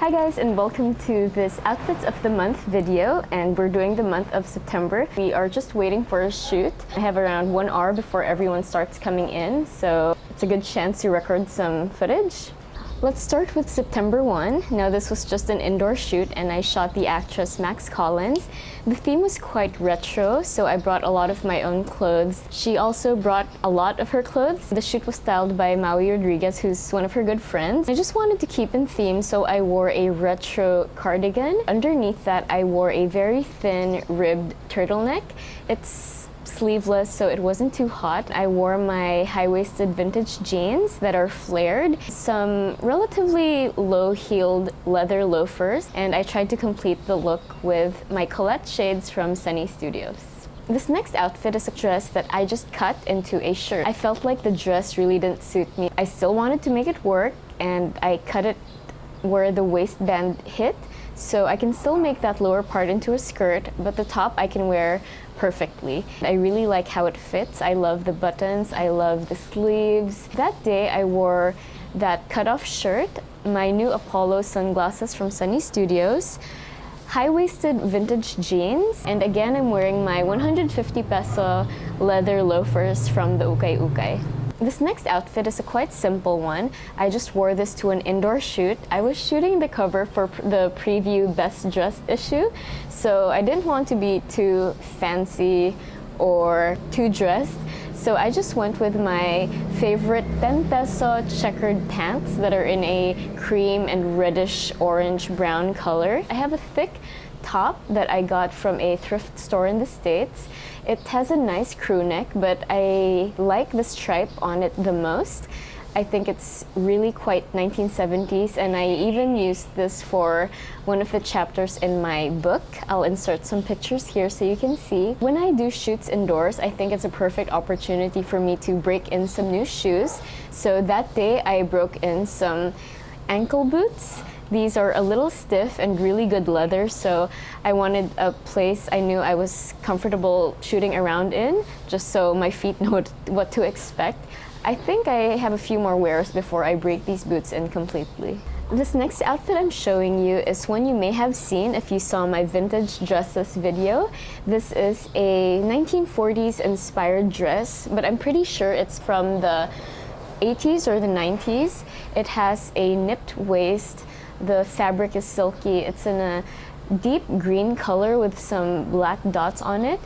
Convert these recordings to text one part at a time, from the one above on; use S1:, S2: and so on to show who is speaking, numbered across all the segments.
S1: Hi guys, and welcome to this Outfits of the Month video, and we're doing the month of September. We are just waiting for a shoot. I have around 1 hour before everyone starts coming in, so it's a good chance to record some footage. Let's start with September 1. Now this was just an indoor shoot and I shot the actress Max Collins. The theme was quite retro, so I brought a lot of my own clothes. She also brought a lot of her clothes. The shoot was styled by Maui Rodriguez, who's one of her good friends. I just wanted to keep in theme, so I wore a retro cardigan. Underneath that, I wore a very thin ribbed turtleneck. It's sleeveless, so it wasn't too hot. I wore my high-waisted vintage jeans that are flared, some relatively low-heeled leather loafers, and I tried to complete the look with my Colette shades from Sunny Studios. This next outfit is a dress that I just cut into a shirt. I felt like the dress really didn't suit me. I still wanted to make it work, and I cut it where the waistband hit, so I can still make that lower part into a skirt, but the top I can wear perfectly. I really like how it fits. I love the buttons, I love the sleeves. That day I wore that cutoff shirt, my new Apollo sunglasses from Sunny Studios, high-waisted vintage jeans, and again I'm wearing my 150 peso leather loafers from the ukay-ukay. This next outfit is a quite simple one. I just wore this to an indoor shoot. I was shooting the cover for the preview Best Dressed issue, so I didn't want to be too fancy or too dressed. So I just went with my favorite 10 peso checkered pants that are in a cream and reddish orange brown color. I have a thick top that I got from a thrift store in the States. It has a nice crew neck, but I like the stripe on it the most. I think it's really quite 1970s, and I even used this for one of the chapters in my book. I'll insert some pictures here so you can see. When I do shoots indoors, I think it's a perfect opportunity for me to break in some new shoes. So that day I broke in some ankle boots. These are a little stiff and really good leather, so I wanted a place I knew I was comfortable shooting around in, just so my feet know what to expect. I think I have a few more wears before I break these boots in completely. This next outfit I'm showing you is one you may have seen if you saw my vintage dresses video. This is a 1940s inspired dress, but I'm pretty sure it's from the 80s or the 90s. It has a nipped waist. The fabric is silky. It's in a deep green color with some black dots on it.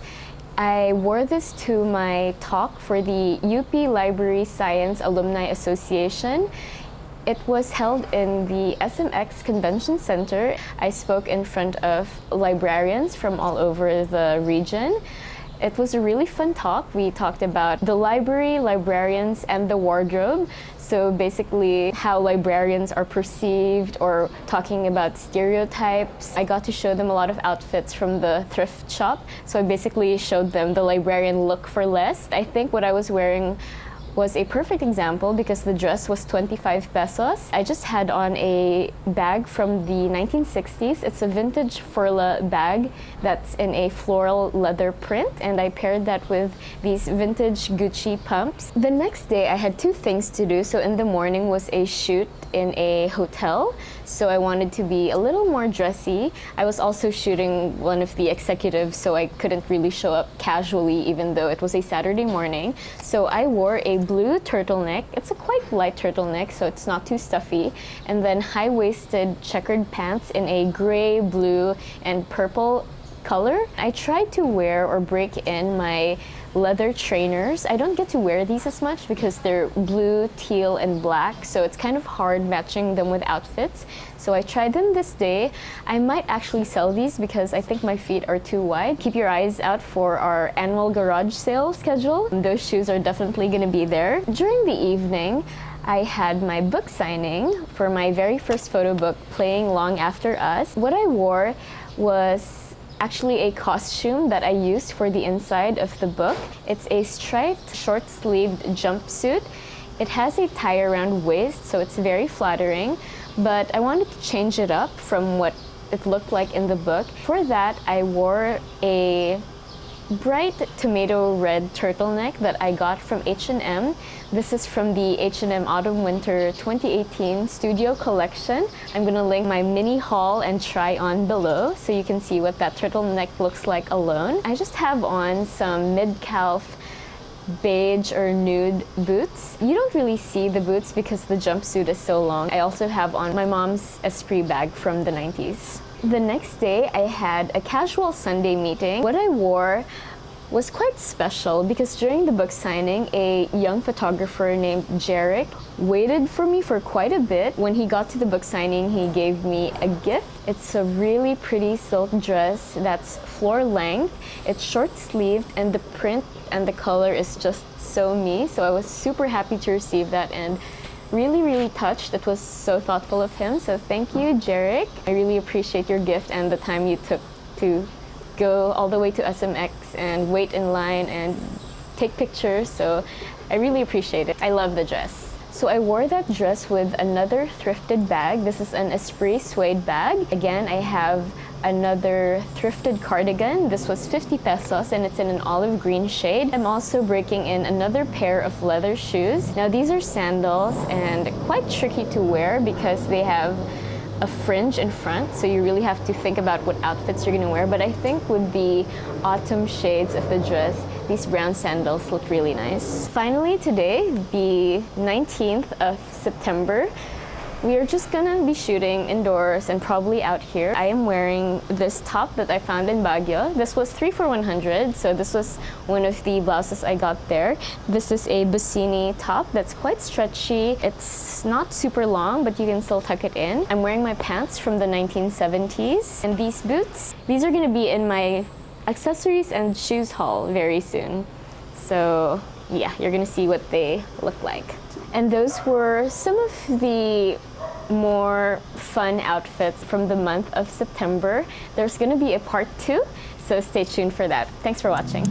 S1: I wore this to my talk for the UP Library Science Alumni Association. It was held in the SMX Convention Center. I spoke in front of librarians from all over the region. It was a really fun talk. We talked about the library, librarians, and the wardrobe. So basically how librarians are perceived, or talking about stereotypes. I got to show them a lot of outfits from the thrift shop. So I basically showed them the librarian look for less. I think what I was wearing was a perfect example because the dress was 25 pesos. I just had on a bag from the 1960s. It's a vintage Furla bag that's in a floral leather print, and I paired that with these vintage Gucci pumps. The next day I had two things to do. So in the morning was a shoot in a hotel, so I wanted to be a little more dressy. I was also shooting one of the executives, so I couldn't really show up casually even though it was a Saturday morning. So I wore a blue turtleneck. It's a quite light turtleneck, so it's not too stuffy, and then high-waisted checkered pants in a gray, blue, and purple color. I tried to wear or break in my leather trainers. I don't get to wear these as much because they're blue, teal, and black, so it's kind of hard matching them with outfits. So I tried them this day. I might actually sell these because I think my feet are too wide. Keep your eyes out for our annual garage sale schedule. Those shoes are definitely going to be there. During the evening, I had my book signing for my very first photo book, Playing Long After Us. What I wore was actually a costume that I used for the inside of the book. It's a striped, short-sleeved jumpsuit. It has a tie around waist, so it's very flattering, but I wanted to change it up from what it looked like in the book. For that, I wore a bright tomato red turtleneck that I got from H&M. This is from the H&M Autumn Winter 2018 Studio Collection. I'm gonna link my mini haul and try on below so you can see what that turtleneck looks like alone. I just have on some mid-calf beige or nude boots. You don't really see the boots because the jumpsuit is so long. I also have on my mom's Esprit bag from the 90s. The next day, I had a casual Sunday meeting. What I wore was quite special because during the book signing, a young photographer named Jeric waited for me for quite a bit. When he got to the book signing, he gave me a gift. It's a really pretty silk dress that's floor length. It's short sleeved and the print and the color is just so me. So I was super happy to receive that and really touched. It was so thoughtful of him. So thank you, Jeric. I really appreciate your gift and the time you took to go all the way to SMX and wait in line and take pictures. So I really appreciate it. I love the dress. So I wore that dress with another thrifted bag. This is an Esprit suede bag. Again, I have another thrifted cardigan. This was 50 pesos and it's in an olive green shade. I'm also breaking in another pair of leather shoes. Now these are sandals and quite tricky to wear because they have a fringe in front, so you really have to think about what outfits you're gonna wear. But I think with the autumn shades of the dress, these brown sandals look really nice. Finally today, the 19th of September, we are just gonna be shooting indoors and probably out here. I am wearing this top that I found in Baguio. This was 3 for 100, so this was one of the blouses I got there. This is a Bussini top that's quite stretchy. It's not super long, but you can still tuck it in. I'm wearing my pants from the 1970s. And these boots, these are gonna be in my accessories and shoes haul very soon. So yeah, you're gonna see what they look like. And those were some of the more fun outfits from the month of September. There's gonna be a part 2, so stay tuned for that. Thanks for watching.